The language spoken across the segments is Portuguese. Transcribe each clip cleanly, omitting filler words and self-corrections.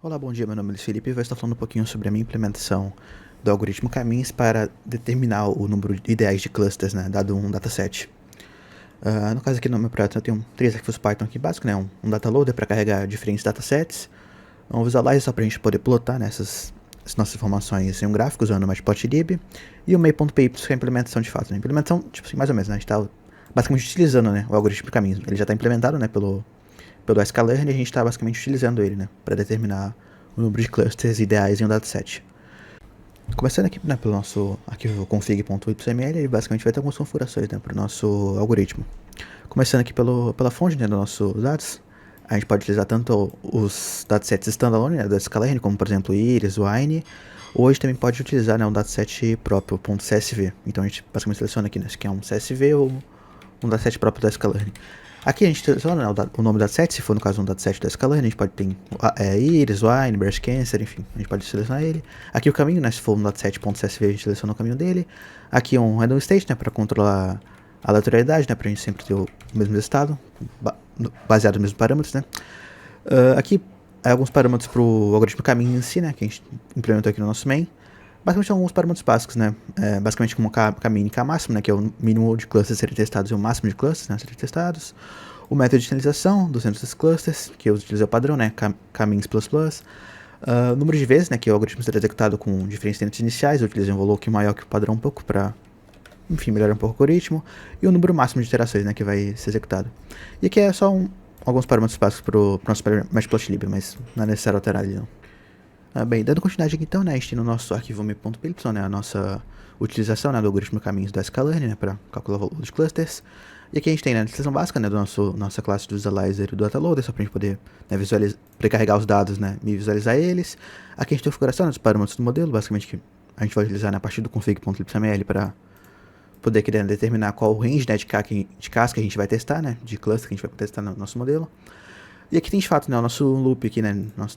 Olá, bom dia, meu nome é Luiz Felipe e vou estar falando um pouquinho sobre a minha implementação do algoritmo Caminhos para determinar o número de ideais de clusters, né, dado um dataset. No caso aqui no meu projeto eu tenho três arquivos Python aqui básicos, né, um data loader para carregar diferentes datasets, um visualizer só para a gente poder plotar, né, essas nossas informações em um gráfico usando o Matplotlib, e o main.py que é a implementação de fato. Né, implementação, tipo assim, mais ou menos, né, a gente está basicamente utilizando, né, o algoritmo Caminhos. Ele já está implementado, né, pelo sklearn, e a gente está basicamente utilizando ele, né, para determinar o número de clusters ideais em um dataset. Começando aqui, né, pelo nosso arquivo config.yml, ele basicamente vai ter algumas configurações, né, para o nosso algoritmo. Começando aqui pela fonte, né, dos nossos dados, a gente pode utilizar tanto os datasets standalone, né, da sklearn, como por exemplo iris, wine, ou a gente também pode utilizar, né, um dataset próprio, .csv. Então a gente basicamente seleciona aqui, né, se quer um CSV ou um dataset próprio da sklearn. Aqui a gente seleciona, né, o nome do dataset, se for no caso um dataset da sklearn, a gente pode ter iris, wine, breast cancer, enfim, a gente pode selecionar ele. Aqui o caminho, né, se for um dataset.csv, a gente seleciona o caminho dele. Aqui um random state, né, para controlar a aleatoriedade, né, para a gente sempre ter o mesmo resultado, baseado nos mesmos parâmetros, né. Aqui alguns parâmetros para o algoritmo caminho em si, né, que a gente implementou aqui no nosso main. Basicamente são alguns parâmetros básicos, né, basicamente como K-min e K-máximo, né, que é o mínimo de clusters a serem testados e o máximo de clusters, né, a serem testados. O método de finalização dos centros dos clusters, que eu utilizei o padrão, né, K-mins++. Número de vezes, né, que o algoritmo será executado com diferentes dentes iniciais, eu utilizei um valor que maior que o padrão um pouco para, enfim, melhorar um pouco o algoritmo. E o número máximo de iterações, né, que vai ser executado. E aqui é só alguns parâmetros básicos para o nosso Matplotlib, mas não é necessário alterar ele não. Bem, dando continuidade aqui então, né, a gente tem no nosso arquivo me.py, né, a nossa utilização, né, do algoritmo caminhos da sklearn, né, para calcular o valor dos clusters. E aqui a gente tem, né, a descrição básica, né, nossa classe do visualizer e do dataloader, só para a gente poder, né, carregar os dados, né, e visualizar eles. Aqui a gente tem a configuração, né, dos parâmetros do modelo, basicamente que a gente vai utilizar, né, a partir do config.libxml para poder querer determinar qual o range, né, de Ks que a gente vai testar, né, de cluster que a gente vai testar no nosso modelo. E aqui tem de fato, né, o nosso loop aqui, né, nosso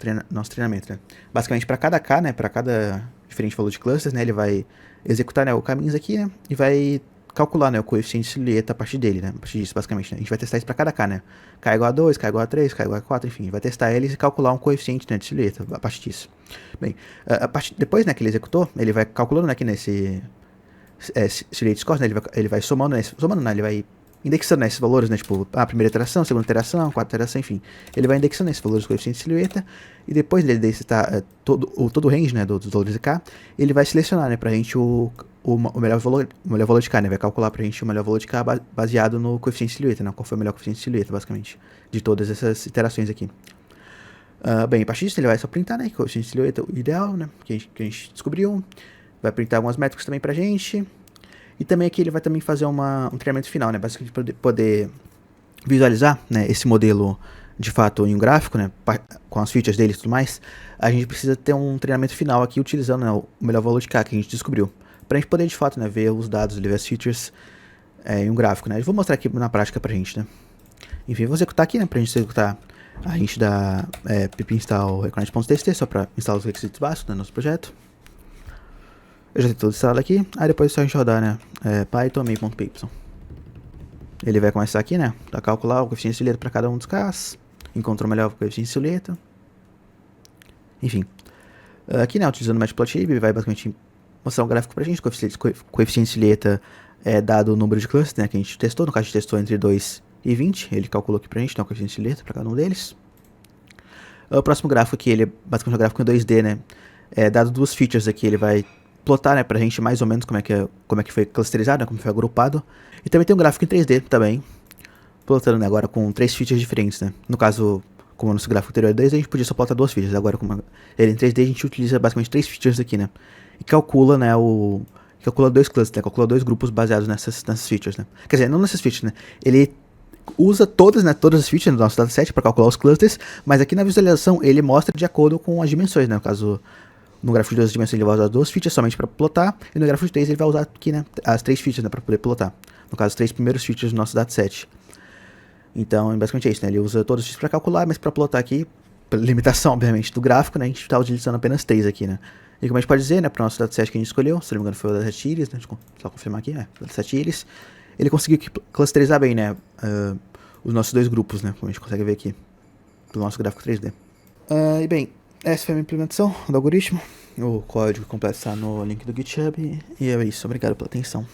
treinamento, né. Basicamente para cada K, né, para cada diferente valor de clusters, né, ele vai executar, né, o caminhos aqui, né, e vai calcular, né, o coeficiente de silhueta a partir dele, né, a partir disso, basicamente, né. A gente vai testar isso para cada K, né, K igual a 2, K igual a 3, K igual a 4, enfim, vai testar eles e calcular um coeficiente, né, de silhueta a partir disso. Bem, depois, né, que ele executou, ele vai calculando, né, aqui nesse silhouette score, né, ele vai somando, né, ele vai indexando, né, esses valores, né, tipo, a primeira iteração, segunda iteração, quarta iteração, enfim. Ele vai indexando esses valores do coeficiente de silhueta, e depois dele decitar todo o range, né, dos valores de K, ele vai selecionar, né, pra gente o melhor valor de K, né, vai calcular pra gente o melhor valor de K baseado no coeficiente de silhueta, né, qual foi o melhor coeficiente de silhueta, basicamente, de todas essas iterações aqui. Bem, a partir disso ele vai só printar, né, o coeficiente de silhueta ideal, né, que a gente descobriu, vai printar algumas métricas também pra gente. E também aqui ele vai também fazer um treinamento final, né, basicamente para poder visualizar, né, esse modelo de fato em um gráfico, né, com as features dele e tudo mais. A gente precisa ter um treinamento final aqui utilizando, né, o melhor valor de K que a gente descobriu, para a gente poder de fato, né, ver os dados, ver as features em um gráfico, né. Eu vou mostrar aqui na prática pra gente, né. Enfim, vou executar aqui, né, pra gente executar. A gente dá pip install recurrent.txt só para instalar os requisitos básicos, né, do nosso projeto. Eu já tenho tudo instalado aqui, aí depois é só a gente rodar, né, python main.py. Ele vai começar aqui, né, a calcular o coeficiente de silhueta para cada um dos Ks, encontrou o melhor coeficiente de silhueta. Enfim, aqui, né, utilizando o Matplotlib, vai basicamente mostrar um gráfico pra gente, coeficiente de silhueta dado o número de clusters, né, que a gente testou, no caso a gente testou entre 2 e 20, ele calculou aqui pra gente, né, o coeficiente de silhueta para cada um deles. O próximo gráfico aqui, ele é basicamente um gráfico em 2D, né, dado duas features aqui, ele vai plotar, né, pra gente mais ou menos como é que foi clusterizado, né, como foi agrupado. E também tem um gráfico em 3D também, plotando, né, agora com 3 features diferentes, né. No caso, como o nosso gráfico anterior é 2D, a gente podia só plotar 2 features. Agora, como ele é em 3D, a gente utiliza basicamente 3 features aqui, né. E calcula, né, calcula 2 clusters, né, calcula 2 grupos baseados nessas features, né. Quer dizer, não nessas features, né. Ele usa todas as features do nosso dataset para calcular os clusters, mas aqui na visualização ele mostra de acordo com as dimensões, né. No caso, no gráfico de 2 dimensões ele vai usar 2 features somente para plotar, e no gráfico de 3 ele vai usar aqui, né, as 3 features, né, para poder plotar. No caso, os 3 primeiros features do nosso dataset. Então, basicamente é isso, né, ele usa todos os features para calcular, mas para plotar aqui, pela limitação, obviamente, do gráfico, né, a gente está utilizando apenas 3 aqui, né. E como a gente pode dizer, né, para o nosso dataset que a gente escolheu, se não me engano foi o dataset iris, né, só confirmar aqui, o dataset iris, ele conseguiu clusterizar bem, né, os nossos 2 grupos, né, como a gente consegue ver aqui, do nosso gráfico 3D. E bem, essa foi a minha implementação do algoritmo. O código completo está no link do GitHub. E é isso. Obrigado pela atenção.